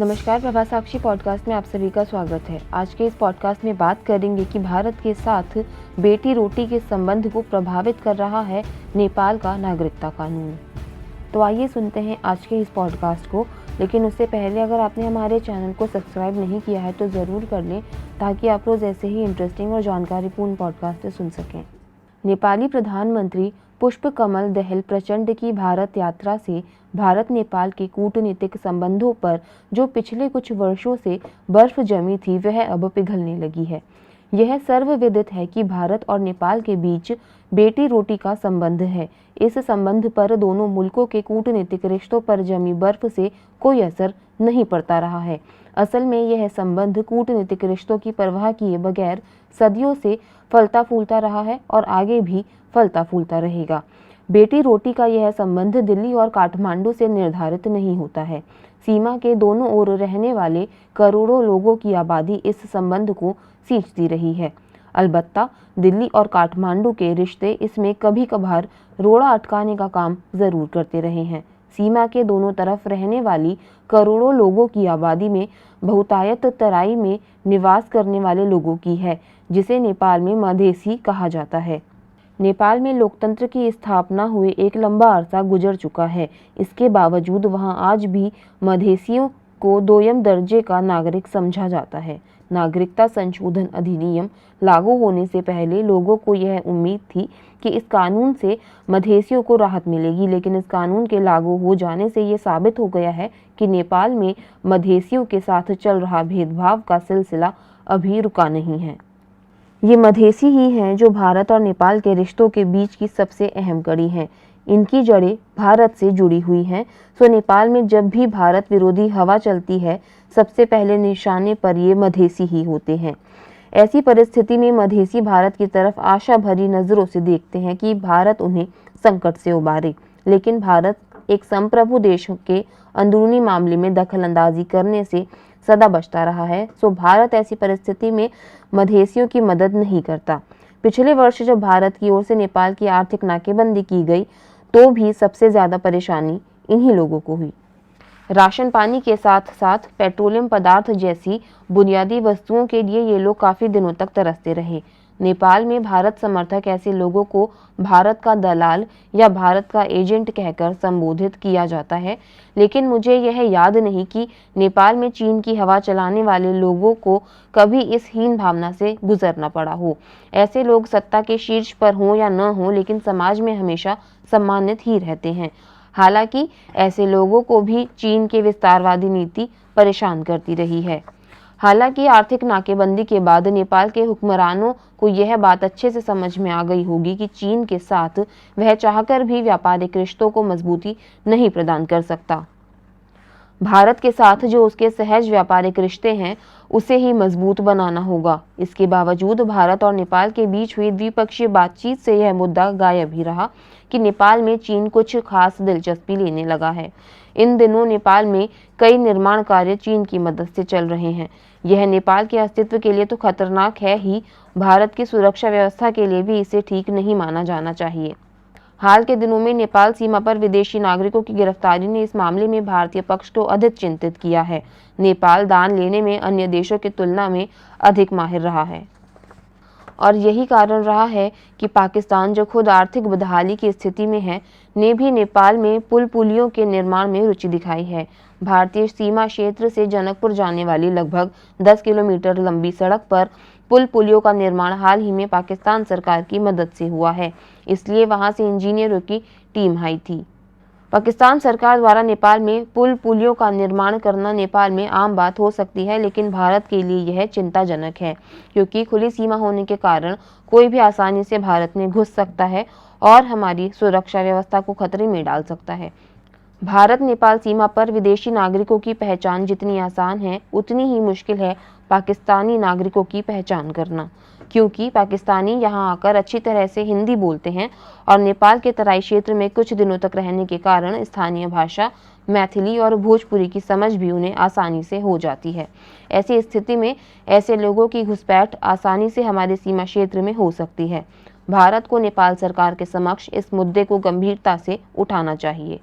नमस्कार, प्रभा साक्षी पॉडकास्ट में आप सभी का स्वागत है। आज के इस पॉडकास्ट में बात करेंगे कि भारत के साथ बेटी रोटी के संबंध को प्रभावित कर रहा है नेपाल का नागरिकता कानून। तो आइए सुनते हैं आज के इस पॉडकास्ट को। लेकिन उससे पहले अगर आपने हमारे चैनल को सब्सक्राइब नहीं किया है तो ज़रूर कर लें, ताकि आप रोज़ ऐसे ही इंटरेस्टिंग और जानकारीपूर्ण पॉडकास्ट सुन सकें। नेपाली प्रधानमंत्री पुष्पकमल दहल प्रचंड की भारत यात्रा से भारत नेपाल के कूटनीतिक संबंधों पर जो पिछले कुछ वर्षों से बर्फ जमी थी, वह अब पिघलने लगी है। यह सर्वविदित है कि भारत और नेपाल के बीच बेटी रोटी का संबंध है। इस संबंध पर दोनों मुल्कों के कूटनीतिक रिश्तों पर जमी बर्फ से कोई असर नहीं पड़ता रहा है। असल में यह संबंध कूटनीतिक रिश्तों की परवाह किए बगैर सदियों से फलता फूलता रहा है और आगे भी फलता फूलता रहेगा। बेटी रोटी का यह संबंध दिल्ली और काठमांडू से निर्धारित नहीं होता है। सीमा के दोनों ओर रहने वाले करोड़ों लोगों की आबादी इस संबंध को सींचती रही है। अलबत्ता दिल्ली और काठमांडू के रिश्ते इसमें कभी कभार रोड़ा अटकाने का काम जरूर करते रहे हैं। सीमा के दोनों तरफ रहने वाली करोड़ों लोगों की आबादी में बहुतायत तराई में निवास करने वाले लोगों की है, जिसे नेपाल में मधेसी कहा जाता है। नेपाल में लोकतंत्र की स्थापना हुए एक लंबा अरसा गुजर चुका है। इसके बावजूद वहां आज भी मधेसियों को दोयम दर्जे का नागरिक समझा जाता है। नागरिकता संशोधन अधिनियम लागू होने से पहले लोगों को यह उम्मीद थी कि इस कानून से मधेसियों को राहत मिलेगी, लेकिन इस कानून के लागू हो जाने से ये साबित हो गया है कि नेपाल में मधेसियों के साथ चल रहा भेदभाव का सिलसिला अभी रुका नहीं है। ये मधेसी ही हैं जो भारत और नेपाल के रिश्तों के बीच की सबसे अहम कड़ी हैं। इनकी जड़ें भारत से जुड़ी हुई हैं। सो नेपाल में जब भी भारत विरोधी हवा चलती है, सबसे पहले निशाने पर ये मधेसी ही होते हैं। ऐसी परिस्थिति में मधेसी भारत की तरफ आशा भरी नज़रों से देखते हैं कि भारत उन्हें संकट से उबारे। लेकिन भारत एक संप्रभु देश के अंदरूनी मामले में दखल अंदाजी करने से सदा बचता रहा है। सो भारत ऐसी परिस्थिति में मधेसियों की मदद नहीं करता। पिछले वर्ष जब भारत की ओर से नेपाल की आर्थिक नाकेबंदी की गई, तो भी सबसे ज्यादा परेशानी इन्हीं लोगों को हुई। राशन पानी के साथ साथ पेट्रोलियम पदार्थ जैसी बुनियादी वस्तुओं के लिए ये लोग काफी दिनों तक तरसते रहे। नेपाल में भारत समर्थक ऐसे लोगों को भारत का दलाल या भारत का एजेंट कहकर संबोधित किया जाता है। लेकिन मुझे यह याद नहीं कि नेपाल में चीन की हवा चलाने वाले लोगों को कभी इस हीन भावना से गुजरना पड़ा हो। ऐसे लोग सत्ता के शीर्ष पर हों या न हों, लेकिन समाज में हमेशा सम्मानित ही रहते हैं। हालांकि ऐसे लोगों को भी चीन के विस्तारवादी नीति परेशान करती रही है। हालांकि आर्थिक नाकेबंदी के बाद नेपाल के हुक्मरानों को यह बात अच्छे से समझ में आ गई होगी कि चीन के साथ वह चाहकर भी व्यापारिक रिश्तों को मजबूती नहीं प्रदान कर सकता। भारत के साथ जो उसके सहज व्यापारिक रिश्ते हैं, उसे ही मजबूत बनाना होगा। इसके बावजूद भारत और नेपाल के बीच हुई द्विपक्षीय बातचीत से यह मुद्दा गायब ही रहा कि नेपाल में चीन कुछ खास दिलचस्पी लेने लगा है। इन दिनों नेपाल में कई निर्माण कार्य चीन की मदद से चल रहे हैं। यह नेपाल के अस्तित्व के लिए तो खतरनाक है ही, भारत की सुरक्षा व्यवस्था के लिए भी इसे ठीक नहीं माना जाना चाहिए। हाल के दिनों में नेपाल सीमा पर विदेशी नागरिकों की गिरफ्तारी ने इस मामले में भारतीय पक्ष को अधिक चिंतित किया है। नेपाल दान लेने में अन्य देशों की तुलना में अधिक माहिर रहा है, और यही कारण रहा है कि पाकिस्तान, जो खुद आर्थिक बदहाली की स्थिति में है, ने भी नेपाल में पुल पुलियों के निर्माण में रुचि दिखाई है। भारतीय सीमा क्षेत्र से जनकपुर जाने वाली लगभग 10 किलोमीटर लंबी सड़क पर पुल पुलियों का निर्माण हाल ही में पाकिस्तान सरकार की मदद से हुआ है। इसलिए वहां से इंजीनियरों की टीम आई थी। पाकिस्तान सरकार द्वारा नेपाल में पुल पुलियों का निर्माण करना नेपाल में आम बात हो सकती है, लेकिन भारत के लिए यह चिंताजनक है, क्योंकि खुली सीमा होने के कारण कोई भी आसानी से भारत में घुस सकता है और हमारी सुरक्षा व्यवस्था को खतरे में डाल सकता है। भारत नेपाल सीमा पर विदेशी नागरिकों की पहचान जितनी आसान है, उतनी ही मुश्किल है पाकिस्तानी नागरिकों की पहचान करना, क्योंकि पाकिस्तानी यहाँ आकर अच्छी तरह से हिंदी बोलते हैं और नेपाल के तराई क्षेत्र में कुछ दिनों तक रहने के कारण स्थानीय भाषा मैथिली और भोजपुरी की समझ भी उन्हें आसानी से हो जाती है। ऐसी स्थिति में ऐसे लोगों की घुसपैठ आसानी से हमारे सीमा क्षेत्र में हो सकती है। भारत को नेपाल सरकार के समक्ष इस मुद्दे को गंभीरता से उठाना चाहिए।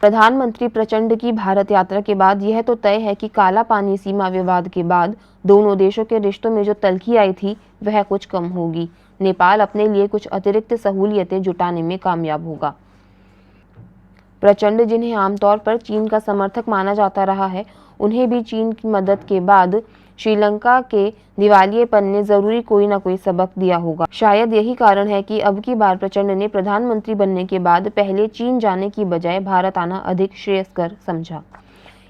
प्रधानमंत्री प्रचंड की भारत यात्रा के बाद यह तो तय है कि काला पानी सीमा विवाद के बाद दोनों देशों के रिश्तों में जो तल्खी आई थी वह कुछ कम होगी। नेपाल अपने लिए कुछ अतिरिक्त सहूलियतें जुटाने में कामयाब होगा। प्रचंड, जिन्हें आमतौर पर चीन का समर्थक माना जाता रहा है, उन्हें भी चीन की मदद के बाद श्रीलंका के दिवालियेपन ने जरूरी कोई ना कोई सबक दिया होगा। शायद यही कारण है कि अब की बार प्रचंड ने प्रधानमंत्री बनने के बाद पहले चीन जाने की बजाय भारत आना अधिक श्रेयस्कर समझा।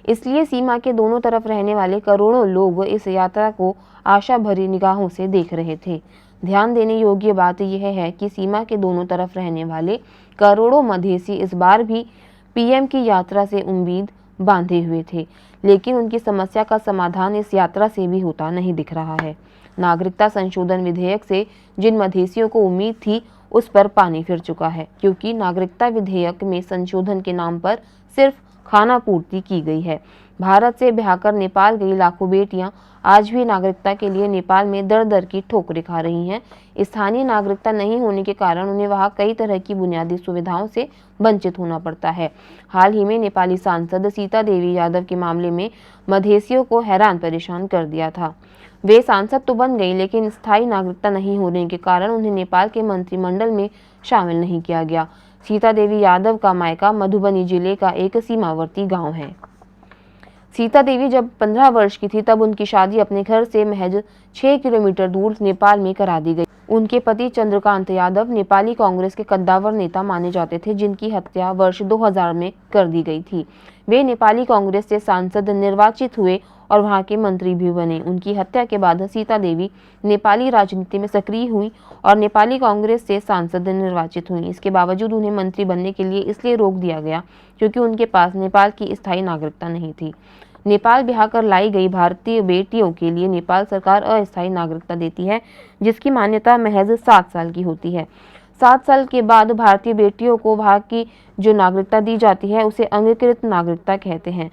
इसलिए सीमा के दोनों तरफ रहने वाले करोड़ों लोग इस यात्रा को आशा भरी निगाहों से देख रहे थे। ध्यान देने योग्य बात यह है कि सीमा के दोनों तरफ रहने वाले करोड़ों मधेसी इस बार भी पीएम की यात्रा से उम्मीद बांधे हुए थे, लेकिन उनकी समस्या का समाधान इस यात्रा से भी होता नहीं दिख रहा है। नागरिकता संशोधन विधेयक से जिन मधेसियों को उम्मीद थी, उस पर पानी फिर चुका है, क्योंकि नागरिकता विधेयक में संशोधन के नाम पर सिर्फ खाना पूर्ति की गई है। भारत से ब्याह कर नेपाल गई लाखों बेटियां आज भी नागरिकता के लिए नेपाल में दर दर की ठोकरें खा रही हैं। स्थानीय नागरिकता नहीं होने के कारण उन्हें वहां कई तरह की बुनियादी सुविधाओं से वंचित होना पड़ता है। हाल ही में नेपाली सांसद सीता देवी यादव के मामले में मधेसियों को हैरान परेशान कर दिया था। वे सांसद तो बन गई, लेकिन स्थायी नागरिकता नहीं होने के कारण उन्हें नेपाल के मंत्रिमंडल में शामिल नहीं किया गया। सीता देवी यादव का मायका मधुबनी जिले का एक सीमावर्ती गाँव है। सीता देवी जब 15 वर्ष की थी, तब उनकी शादी अपने घर से महज 6 किलोमीटर दूर नेपाल में करा दी गई। उनके पति चंद्रकांत यादव नेपाली कांग्रेस के कद्दावर नेता माने जाते थे, जिनकी हत्या वर्ष 2000 में कर दी गई थी। वे नेपाली कांग्रेस से सांसद निर्वाचित हुए और वहां के मंत्री भी बने। उनकी हत्या के बाद सीता देवी नेपाली राजनीति में सक्रिय हुई और नेपाली कांग्रेस से सांसद निर्वाचित हुई। इसके बावजूद उन्हें मंत्री बनने के लिए इसलिए रोक दिया गया क्योंकि उनके पास नेपाल की स्थायी नागरिकता नहीं थी। नेपाल ब्याह कर लाई गई भारतीय बेटियों के लिए नेपाल सरकार अस्थायी नागरिकता देती है, जिसकी मान्यता महज 7 साल की होती है। 7 साल के बाद भारतीय बेटियों को वहां की जो नागरिकता दी जाती है उसे अंगीकृत नागरिकता कहते हैं।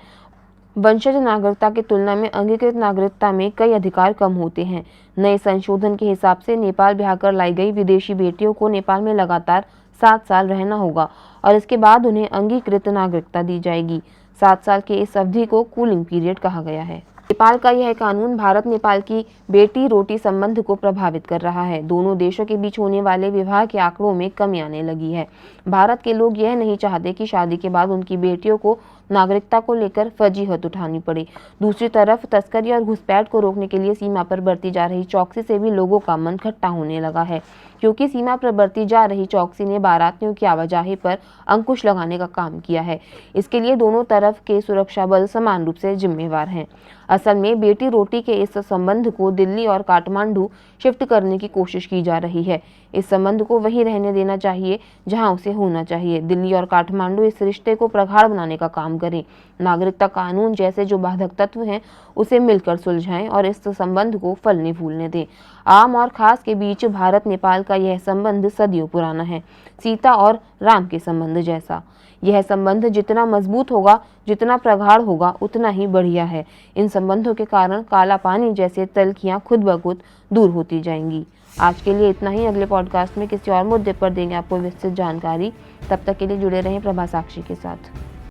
वंशज नागरिकता की तुलना में अंगीकृत नागरिकता में कई अधिकार कम होते हैं। नए संशोधन के हिसाब से नेपाल ब्याह कर लाई गई विदेशी बेटियों को नेपाल में लगातार 7 साल रहना होगा और इसके बाद उन्हें अंगीकृत नागरिकता दी जाएगी। 7 साल के इस अवधि को कूलिंग पीरियड कहा गया है। नेपाल का यह कानून भारत नेपाल की बेटी रोटी संबंध को प्रभावित कर रहा है। दोनों देशों के बीच होने वाले विवाह के आंकड़ों में कमी आने लगी है। भारत के लोग यह नहीं चाहते कि शादी के बाद उनकी बेटियों को नागरिकता को लेकर फजीहत उठानी पड़े। दूसरी तरफ तस्करी और घुसपैठ को रोकने के लिए सीमा पर बरती जा रही चौकसी से भी लोगों का मन खट्टा होने लगा है, क्योंकि सीमा पर बरती जा रही चौकसी ने बारातियों की आवाजाही पर अंकुश लगाने का काम किया है। इसके लिए दोनों तरफ के सुरक्षा बल समान रूप से जिम्मेवार हैं। असल में बेटी रोटी के इस संबंध को दिल्ली और काठमांडू शिफ्ट करने की कोशिश की जा रही है। इस संबंध को वहीं रहने देना चाहिए जहां उसे होना चाहिए। दिल्ली और काठमांडू इस रिश्ते को प्रगाढ़ बनाने का काम करें। नागरिकता कानून जैसे जो बाधक तत्व हैं उसे मिलकर सुलझाएं और इस संबंध को फलने फूलने दें। आम और खास के बीच भारत नेपाल का यह संबंध सदियों पुराना है, सीता और राम के संबंध जैसा। यह संबंध जितना मजबूत होगा, जितना प्रगाढ़ होगा, उतना ही बढ़िया है। इन संबंधों के कारण काला पानी जैसे तल्खियां खुद ब खुद दूर होती जाएंगी। आज के लिए इतना ही। अगले पॉडकास्ट में किसी और मुद्दे पर देंगे आपको विस्तृत जानकारी। तब तक के लिए जुड़े रहें प्रभा साक्षी के साथ।